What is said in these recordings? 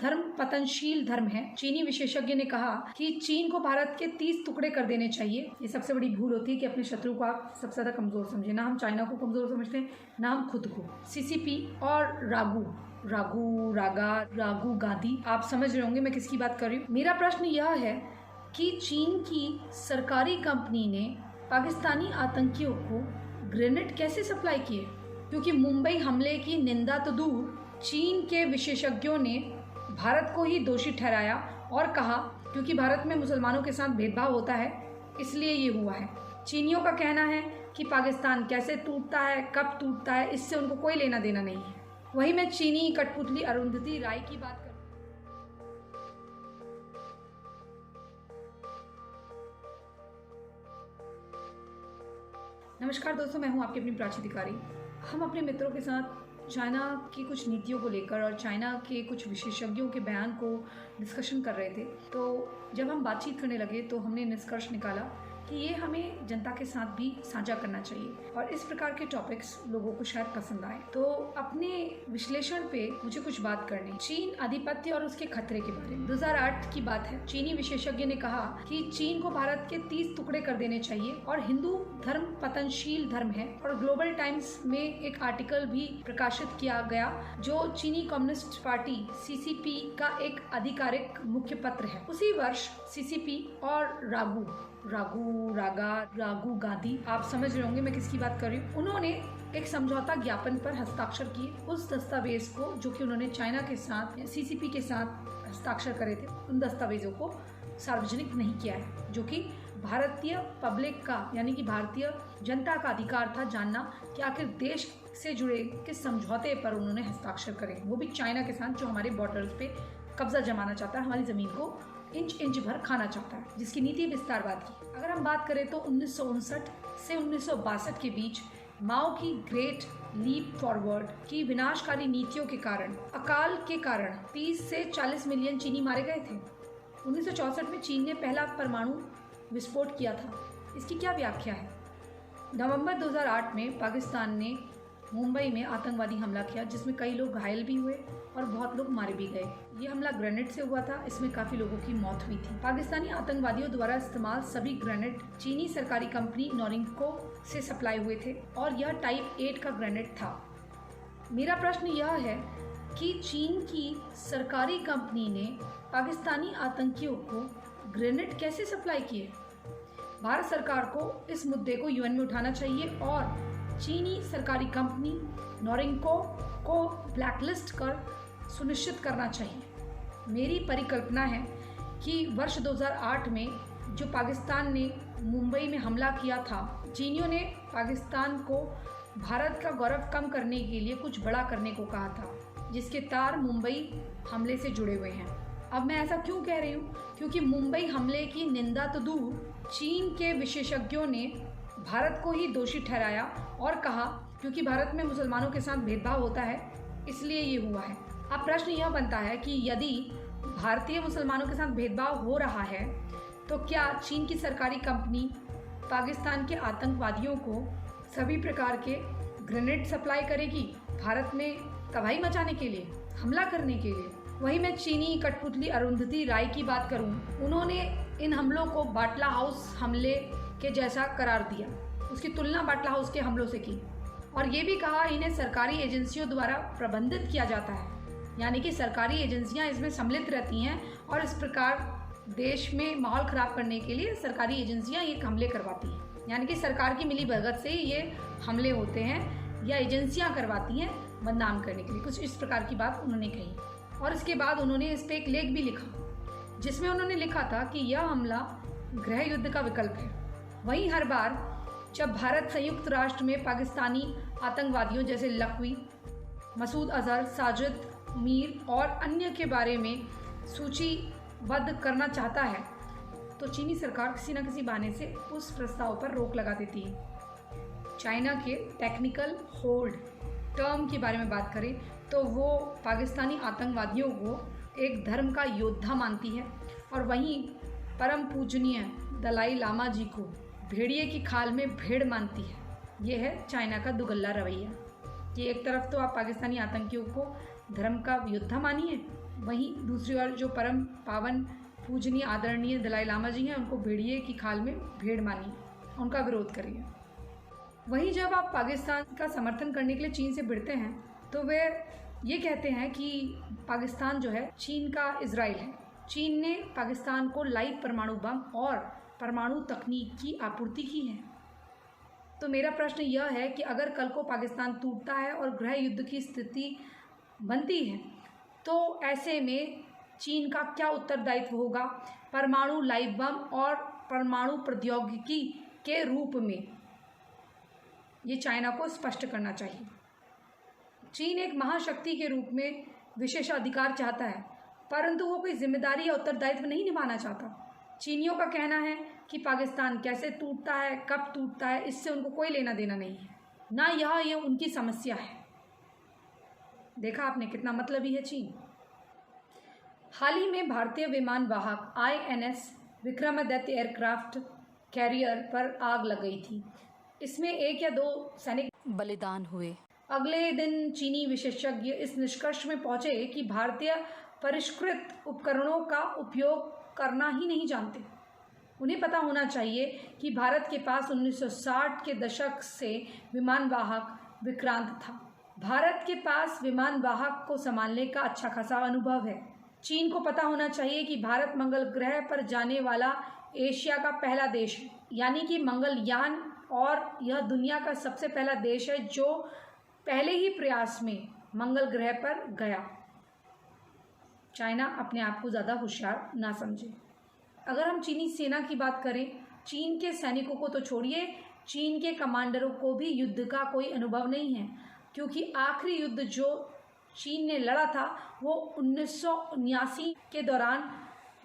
धर्म पतनशील धर्म है। चीनी विशेषज्ञ ने कहा कि चीन को भारत के 30 टुकड़े कर देने चाहिए। ये सबसे बड़ी भूल होती है कि अपने शत्रु को आप सबसे ज्यादा कमजोर समझे। ना हम चाइना को कमजोर समझते हैं, ना हम खुद को। सीसीपी और राघु गांधी, आप समझ रहे होंगे मैं किसकी बात कर रही हूँ। मेरा प्रश्न यह है कि चीन की सरकारी कंपनी ने पाकिस्तानी आतंकियों को ग्रेनेड कैसे सप्लाई किए, क्योंकि मुंबई हमले की निंदा तो दूर, चीन के विशेषज्ञों ने भारत को ही दोषी ठहराया और कहा क्योंकि भारत में मुसलमानों के साथ भेदभाव होता है इसलिए ये हुआ है। चीनियों का कहना है कि पाकिस्तान कैसे टूटता है, कब टूटता है, इससे उनको कोई लेना देना नहीं है। वहीं मैं चीनी कठपुतली अरुंधति राय की बात कर नमस्कार दोस्तों, मैं हूं आपकी अपनी प्राची अधिकारी। हम अपने मित्रों के साथ चाइना की कुछ नीतियों को लेकर और चाइना के कुछ विशेषज्ञों के बयान को डिस्कशन कर रहे थे। तो जब हम बातचीत करने लगे तो हमने निष्कर्ष निकाला कि ये हमें जनता के साथ भी साझा करना चाहिए और इस प्रकार के टॉपिक्स लोगों को शायद पसंद आए। तो अपने विश्लेषण पे मुझे कुछ बात करनी, चीन आधिपत्य और उसके खतरे के बारे में। 2008 की बात है। चीनी विशेषज्ञ ने कहा कि चीन को भारत के 30 टुकड़े कर देने चाहिए और हिंदू धर्म पतनशील धर्म है। और ग्लोबल टाइम्स में एक आर्टिकल भी प्रकाशित किया गया जो चीनी कम्युनिस्ट पार्टी सीसीपी का एक आधिकारिक मुख्य पत्र है। उसी वर्ष सीसीपी और राघु गांधी, आप समझ रहे होंगे मैं किसकी बात कर रही हूँ, उन्होंने एक समझौता ज्ञापन पर हस्ताक्षर किए। उस दस्तावेज को जो कि उन्होंने चाइना के साथ सीसीपी के साथ हस्ताक्षर करे थे, उन दस्तावेजों को सार्वजनिक नहीं किया है, जो कि भारतीय पब्लिक का यानी कि भारतीय जनता का अधिकार था जानना कि आखिर देश से जुड़े किस समझौते पर उन्होंने हस्ताक्षर करे, वो भी चाइना के साथ जो हमारे बॉर्डर्स पे कब्जा जमाना चाहता है, हमारी जमीन को इंच भर खाना चाहता है, जिसकी नीति विस्तारवाद की। अगर हम बात करें तो 1959 से 1962 के बीच माओ की ग्रेट लीप फॉरवर्ड की विनाशकारी नीतियों के कारण, अकाल के कारण 30 से 40 मिलियन चीनी मारे गए थे। 1964 में चीन ने पहला परमाणु विस्फोट किया था। इसकी क्या व्याख्या है? नवंबर 2008 में पाकिस्तान ने मुंबई में आतंकवादी हमला किया जिसमें कई लोग घायल भी हुए और बहुत लोग मारे भी गए। ये हमला ग्रेनेड से हुआ था, इसमें काफी लोगों की मौत हुई थी। पाकिस्तानी आतंकवादियों द्वारा इस्तेमाल सभी ग्रेनेड चीनी सरकारी कंपनी नोरिंको से सप्लाई हुए थे और यह टाइप 8 का ग्रेनेड था। मेरा प्रश्न यह है कि चीन की सरकारी कंपनी ने पाकिस्तानी आतंकियों को ग्रेनेड कैसे सप्लाई किए? भारत सरकार को इस मुद्दे को यूएन में उठाना चाहिए और चीनी सरकारी कंपनी नोरिंको को ब्लैकलिस्ट कर सुनिश्चित करना चाहिए। मेरी परिकल्पना है कि वर्ष 2008 में जो पाकिस्तान ने मुंबई में हमला किया था, चीनियों ने पाकिस्तान को भारत का गौरव कम करने के लिए कुछ बड़ा करने को कहा था, जिसके तार मुंबई हमले से जुड़े हुए हैं। अब मैं ऐसा क्यों कह रही हूँ? क्योंकि मुंबई हमले की निंदा तो दूर, चीन के विशेषज्ञों ने भारत को ही दोषी ठहराया और कहा क्योंकि भारत में मुसलमानों के साथ भेदभाव होता है इसलिए ये हुआ है। अब प्रश्न यह बनता है कि यदि भारतीय मुसलमानों के साथ भेदभाव हो रहा है तो क्या चीन की सरकारी कंपनी पाकिस्तान के आतंकवादियों को सभी प्रकार के ग्रेनेड सप्लाई करेगी भारत में तबाही मचाने के लिए, हमला करने के लिए? वहीं मैं चीनी कठपुतली अरुंधति राय की बात करूं, उन्होंने इन हमलों को बाटला हाउस हमले के जैसा करार दिया, उसकी तुलना बाटला हाउस के हमलों से की और ये भी कहा इन्हें सरकारी एजेंसियों द्वारा प्रबंधित किया जाता है, यानी कि सरकारी एजेंसियां इसमें सम्मिलित रहती हैं और इस प्रकार देश में माहौल खराब करने के लिए सरकारी एजेंसियां ये हमले करवाती हैं, यानी कि सरकार की मिली भगत से ये हमले होते हैं या एजेंसियां करवाती हैं बदनाम करने के लिए, कुछ इस प्रकार की बात उन्होंने कही। और इसके बाद उन्होंने इस पर एक लेख भी लिखा जिसमें उन्होंने लिखा था कि यह हमला गृह युद्ध का विकल्प है। वहीं हर बार जब भारत संयुक्त राष्ट्र में पाकिस्तानी आतंकवादियों जैसे लखवी, मसूद अजहर, साजिद मीर और अन्य के बारे में सूचीबद्ध करना चाहता है तो चीनी सरकार किसी न किसी बहाने से उस प्रस्ताव पर रोक लगा देती है। चाइना के टेक्निकल होल्ड टर्म के बारे में बात करें तो वो पाकिस्तानी आतंकवादियों को एक धर्म का योद्धा मानती है और वहीं परम पूजनीय दलाई लामा जी को भेड़िए की खाल में भेड़ मानती है। ये है चाइना का दुगल्ला रवैया कि एक तरफ तो आप पाकिस्तानी आतंकियों को धर्म का योद्धा मानिए, वहीं दूसरी ओर जो परम पावन पूजनीय आदरणीय दलाई लामा जी हैं, उनको भेड़िए की खाल में भेड़ मानिए, उनका विरोध करिए। वहीं जब आप पाकिस्तान का समर्थन करने के लिए चीन से भिड़ते हैं तो वे ये कहते हैं कि पाकिस्तान जो है चीन का इजराइल है। चीन ने पाकिस्तान को लाइव परमाणु बम और परमाणु तकनीक की आपूर्ति की है। तो मेरा प्रश्न यह है कि अगर कल को पाकिस्तान टूटता है और गृह युद्ध की स्थिति बनती है तो ऐसे में चीन का क्या उत्तरदायित्व होगा परमाणु लाइव बम और परमाणु प्रौद्योगिकी के रूप में, ये चाइना को स्पष्ट करना चाहिए। चीन एक महाशक्ति के रूप में विशेषाधिकार चाहता है, परंतु वो कोई जिम्मेदारी या उत्तरदायित्व नहीं निभाना चाहता। चीनियों का कहना है कि पाकिस्तान कैसे टूटता है, कब टूटता है, इससे उनको कोई लेना देना नहीं है, ना ये उनकी समस्या है। देखा आपने कितना मतलबी है चीन। हाल ही में भारतीय विमान वाहक INS विक्रमादित्य एयरक्राफ्ट कैरियर पर आग लग गई थी। इसमें 1 या 2 सैनिक बलिदान हुए। अगले दिन चीनी विशेषज्ञ इस निष्कर्ष में पहुंचे कि भारतीय परिष्कृत उपकरणों का उपयोग करना ही नहीं जानते। उन्हें पता होना चाहिए कि भारत के पास 1960 के दशक से विमान वाहक विक्रांत था। भारत के पास विमान वाहक को संभालने का अच्छा खासा अनुभव है। चीन को पता होना चाहिए कि भारत मंगल ग्रह पर जाने वाला एशिया का पहला देश है, यानी कि मंगलयान, और यह दुनिया का सबसे पहला देश है जो पहले ही प्रयास में मंगल ग्रह पर गया। चाइना अपने आप को ज़्यादा होशियार ना समझे। अगर हम चीनी सेना की बात करें, चीन के सैनिकों को तो छोड़िए, चीन के कमांडरों को भी युद्ध का कोई अनुभव नहीं है, क्योंकि आखिरी युद्ध जो चीन ने लड़ा था वो 1979 के दौरान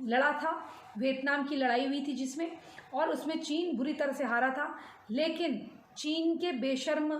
लड़ा था। वियतनाम की लड़ाई हुई थी जिसमें, और उसमें चीन बुरी तरह से हारा था। लेकिन चीन के बेशर्म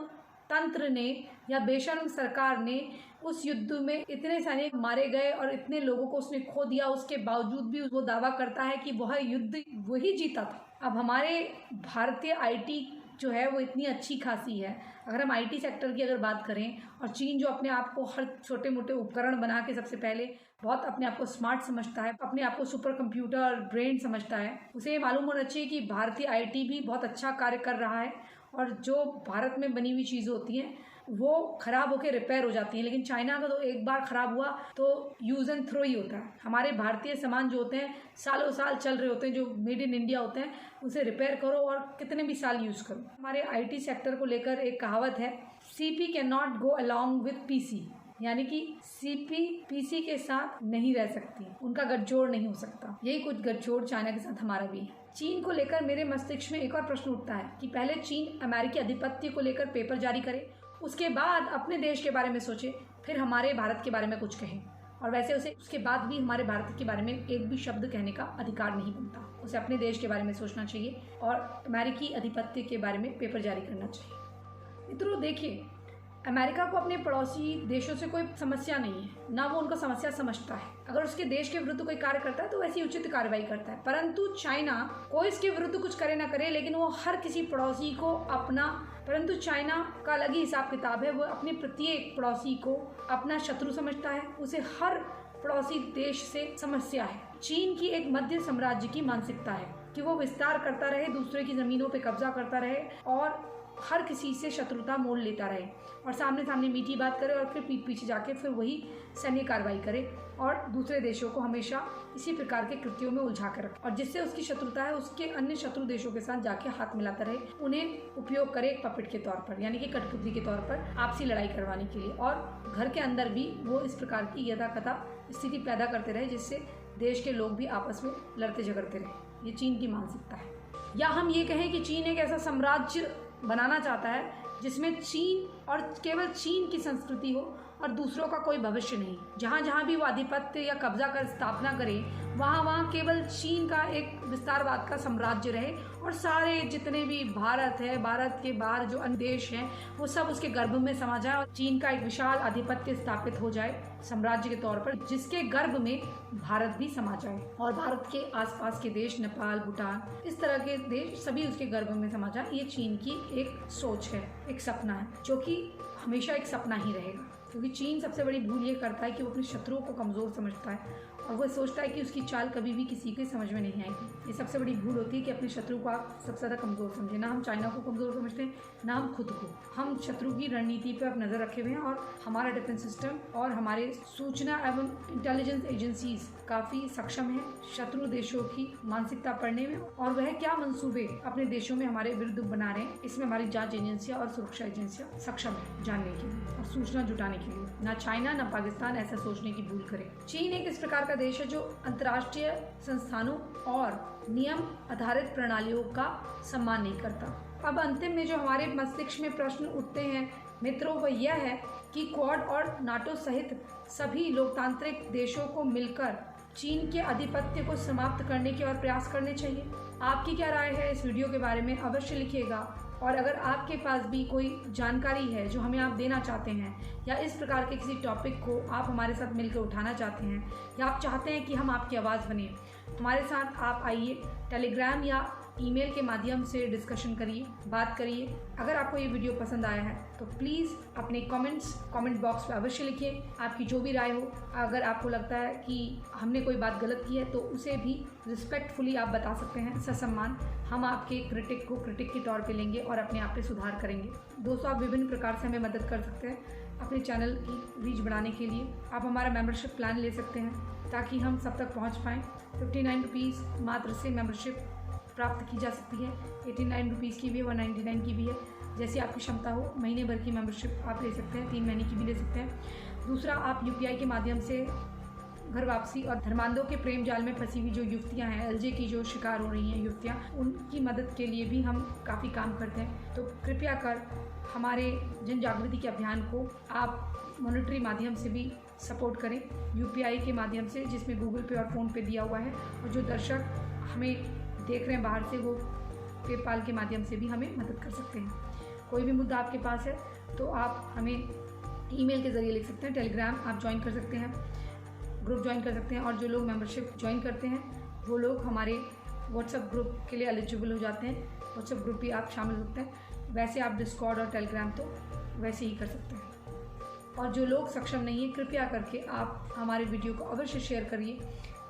तंत्र ने या बेशर्म सरकार ने उस युद्ध में इतने सैनिक मारे गए और इतने लोगों को उसने खो दिया, उसके बावजूद भी वो दावा करता है कि वह युद्ध वही जीता था। अब हमारे भारतीय IT जो है वो इतनी अच्छी खासी है। अगर हम IT सेक्टर की अगर बात करें, और चीन जो अपने आप को हर छोटे मोटे उपकरण बना के सबसे पहले बहुत अपने आप को स्मार्ट समझता है, अपने आप को सुपर कंप्यूटर ब्रेन समझता है, उसे ये मालूम होना चाहिए कि भारतीय IT भी बहुत अच्छा कार्य कर रहा है, और जो भारत में बनी हुई चीज़ें होती हैं वो ख़राब होकर रिपेयर हो जाती हैं। लेकिन चाइना का तो एक बार ख़राब हुआ तो यूज़ एंड थ्रो ही होता है। हमारे भारतीय सामान जो होते हैं सालों साल चल रहे होते हैं, जो मेड इन इंडिया होते हैं, उसे रिपेयर करो और कितने भी साल यूज़ करो। हमारे IT सेक्टर को लेकर एक कहावत है, CP can not go along with PC, यानी कि CP PC के साथ नहीं रह सकती, उनका गठजोड़ नहीं हो सकता। यही कुछ गठजोड़ चाइना के साथ हमारा भी है। चीन को लेकर मेरे मस्तिष्क में एक और प्रश्न उठता है कि पहले चीन अमेरिकी आधिपत्य को लेकर पेपर जारी करे, उसके बाद अपने देश के बारे में सोचे, फिर हमारे भारत के बारे में कुछ कहें। और वैसे उसे उसके बाद भी हमारे भारत के बारे में एक भी शब्द कहने का अधिकार नहीं बनता। उसे अपने देश के बारे में सोचना चाहिए और अमेरिकी आधिपत्य के बारे में पेपर जारी करना चाहिए। मित्रों देखिए, अमेरिका को अपने पड़ोसी देशों से कोई समस्या नहीं है, ना वो उनका समस्या समझता है। अगर उसके देश के विरुद्ध कोई कार्य करता है तो वैसी उचित कार्रवाई करता है। परंतु चाइना कोई इसके विरुद्ध कुछ करे ना करे, लेकिन वो हर किसी पड़ोसी को अपना, परंतु चाइना का अलग ही हिसाब किताब है। वो अपने प्रत्येक पड़ोसी को अपना शत्रु समझता है, उसे हर पड़ोसी देश से समस्या है। चीन की एक मध्य साम्राज्य की मानसिकता है कि वो विस्तार करता रहे, दूसरे की ज़मीनों पे कब्जा करता रहे और हर किसी से शत्रुता मोल लेता रहे, और सामने सामने मीठी बात करे और फिर पीठ पीछे जाके फिर वही सैन्य कार्रवाई करे और दूसरे देशों को हमेशा इसी प्रकार के कृत्यों में उलझा कर रखे, और जिससे उसकी शत्रुता है उसके अन्य शत्रु देशों के साथ जाके हाथ मिलाता रहे, उन्हें उपयोग करे एक पपेट के तौर पर, यानी कि कठपुतली के तौर पर आपसी लड़ाई करवाने के लिए। और घर के अंदर भी वो इस प्रकार की यथा कथा स्थिति पैदा करते रहे जिससे देश के लोग भी आपस में लड़ते झगड़ते रहे। ये चीन की मानसिकता है। या हम ये कहें कि चीन एक ऐसा साम्राज्य बनाना चाहता है जिसमें चीन और केवल चीन की संस्कृति हो और दूसरों का कोई भविष्य नहीं। जहाँ जहाँ भी वो आधिपत्य या कब्जा कर स्थापना करे, वहाँ वहाँ केवल चीन का एक विस्तारवाद का साम्राज्य रहे और सारे जितने भी भारत है, भारत के बाहर जो अन्य देश हैं, वो सब उसके गर्भ में समा जाए और चीन का एक विशाल आधिपत्य स्थापित हो जाए साम्राज्य के तौर पर, जिसके गर्भ में भारत भी समा जाए और भारत के आसपास के देश नेपाल, भूटान, इस तरह के देश सभी उसके गर्भ में समा जाए। ये चीन की एक सोच है, एक सपना है, जो कि हमेशा एक सपना ही रहेगा। क्योंकि चीन सबसे बड़ी भूल ये करता है कि वो अपने शत्रुओं को कमज़ोर समझता है और वो सोचता है कि उसकी चाल कभी भी किसी के समझ में नहीं आएगी। ये सबसे बड़ी भूल होती है कि अपने शत्रु को आप सबसे ज़्यादा कमज़ोर समझें। ना हम चाइना को कमज़ोर समझते हैं, ना हम खुद को। हम शत्रु की रणनीति पर अब नज़र रखे हुए हैं और हमारा डिफेंस सिस्टम और हमारे सूचना एवं इंटेलिजेंस एजेंसीज काफ़ी सक्षम है शत्रु देशों की मानसिकता पढ़ने में और वह क्या मंसूबे अपने देशों में हमारे विरुद्ध बना रहे हैं, इसमें हमारी जांच एजेंसियां और सुरक्षा एजेंसियां सक्षम है जानने के लिए और सूचना जुटाने के लिए। ना चाइना ना पाकिस्तान ऐसा सोचने की भूल करे। चीन एक इस प्रकार का देश है जो अंतर्राष्ट्रीय संस्थानों और नियम आधारित प्रणालियों का सम्मान नहीं करता। अब अंतिम में जो हमारे मस्तिष्क में प्रश्न उठते हैं मित्रों, वह यह है कि क्वाड और नाटो सहित सभी लोकतांत्रिक देशों को मिलकर चीन के आधिपत्य को समाप्त करने के और प्रयास करने चाहिए। आपकी क्या राय है इस वीडियो के बारे में अवश्य लिखिएगा और अगर आपके पास भी कोई जानकारी है जो हमें आप देना चाहते हैं या इस प्रकार के किसी टॉपिक को आप हमारे साथ मिलकर उठाना चाहते हैं या आप चाहते हैं कि हम आपकी आवाज़ बने, हमारे साथ आप आइए, टेलीग्राम या ईमेल के माध्यम से डिस्कशन करिए, बात करिए। अगर आपको ये वीडियो पसंद आया है तो प्लीज़ अपने कमेंट बॉक्स में अवश्य लिखिए। आपकी जो भी राय हो, अगर आपको लगता है कि हमने कोई बात गलत की है तो उसे भी रिस्पेक्टफुली आप बता सकते हैं, ससम्मान। हम आपके क्रिटिक को क्रिटिक के तौर पे लेंगे और अपने आप पे सुधार करेंगे। दोस्तों, आप विभिन्न प्रकार से हमें मदद कर सकते हैं अपने चैनल की रीच बढ़ाने के लिए। आप हमारा मेंबरशिप प्लान ले सकते हैं ताकि हम सब तक पहुँच पाएँ। 59 रुपीज़ मात्र से मेंबरशिप प्राप्त की जा सकती है। 89 रुपीज़ की भी है, 199 की भी है, जैसी आपकी क्षमता हो। महीने भर की मेंबरशिप आप ले सकते हैं, 3 महीने की भी ले सकते हैं। दूसरा, आप UPI के माध्यम से घर वापसी और धर्मांधों के प्रेम जाल में फंसी हुई जो युवतियां हैं, LJ की जो शिकार हो रही हैं युवतियां, उनकी मदद के लिए भी हम काफ़ी काम करते हैं। तो कृपया कर हमारे जन जागृति के अभियान को आप मॉनेटरी माध्यम से भी सपोर्ट करें, UPI के माध्यम से, जिसमें गूगल पे और फ़ोन पे दिया हुआ है। और जो दर्शक हमें देख रहे हैं बाहर से, वो पेपाल के माध्यम से भी हमें मदद कर सकते हैं। कोई भी मुद्दा आपके पास है तो आप हमें ईमेल के ज़रिए लिख सकते हैं, टेलीग्राम आप ज्वाइन कर सकते हैं, ग्रुप ज्वाइन कर सकते हैं और जो लोग मेंबरशिप ज्वाइन करते हैं वो लोग हमारे व्हाट्सएप ग्रुप के लिए एलिजिबल हो जाते हैं। व्हाट्सएप ग्रुप भी आप शामिल होते हैं। वैसे आप डिस्कॉर्ड और टेलीग्राम तो वैसे ही कर सकते हैं। और जो लोग सक्षम नहीं है, कृपया करके आप हमारे वीडियो को अवश्य शेयर करिए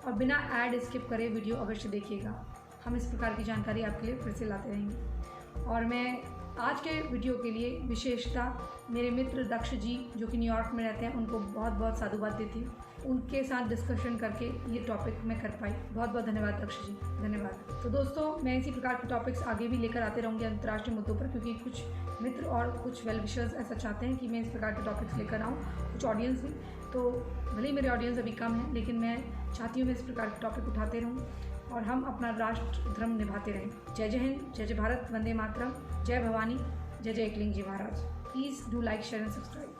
और बिना ऐड स्किप करे वीडियो अवश्य देखिएगा। हम इस प्रकार की जानकारी आपके लिए फिर से लाते रहेंगे। और मैं आज के वीडियो के लिए विशेषता मेरे मित्र दक्ष जी जो कि न्यूयॉर्क में रहते हैं, उनको बहुत बहुत साधुवाद देती हूँ। उनके साथ डिस्कशन करके ये टॉपिक मैं कर पाई। बहुत बहुत धन्यवाद दक्ष जी, धन्यवाद। तो दोस्तों, मैं इसी प्रकार के टॉपिक्स आगे भी लेकर आते रहूँगी अंतर्राष्ट्रीय मुद्दों पर, क्योंकि कुछ मित्र और कुछ वेल विशर्स ऐसा चाहते हैं कि मैं इस प्रकार के टॉपिक्स लेकर आऊँ, कुछ ऑडियंस भी। तो भले ही मेरे ऑडियंस अभी कम है, लेकिन मैं चाहती हूँ मैं इस प्रकार के टॉपिक उठाते रहूँ और हम अपना राष्ट्र धर्म निभाते रहें। जय जय हिंद, जय जय भारत, वंदे मातरम, जय भवानी, जय जय Ekling ji Maharaj. Please do like, share and subscribe.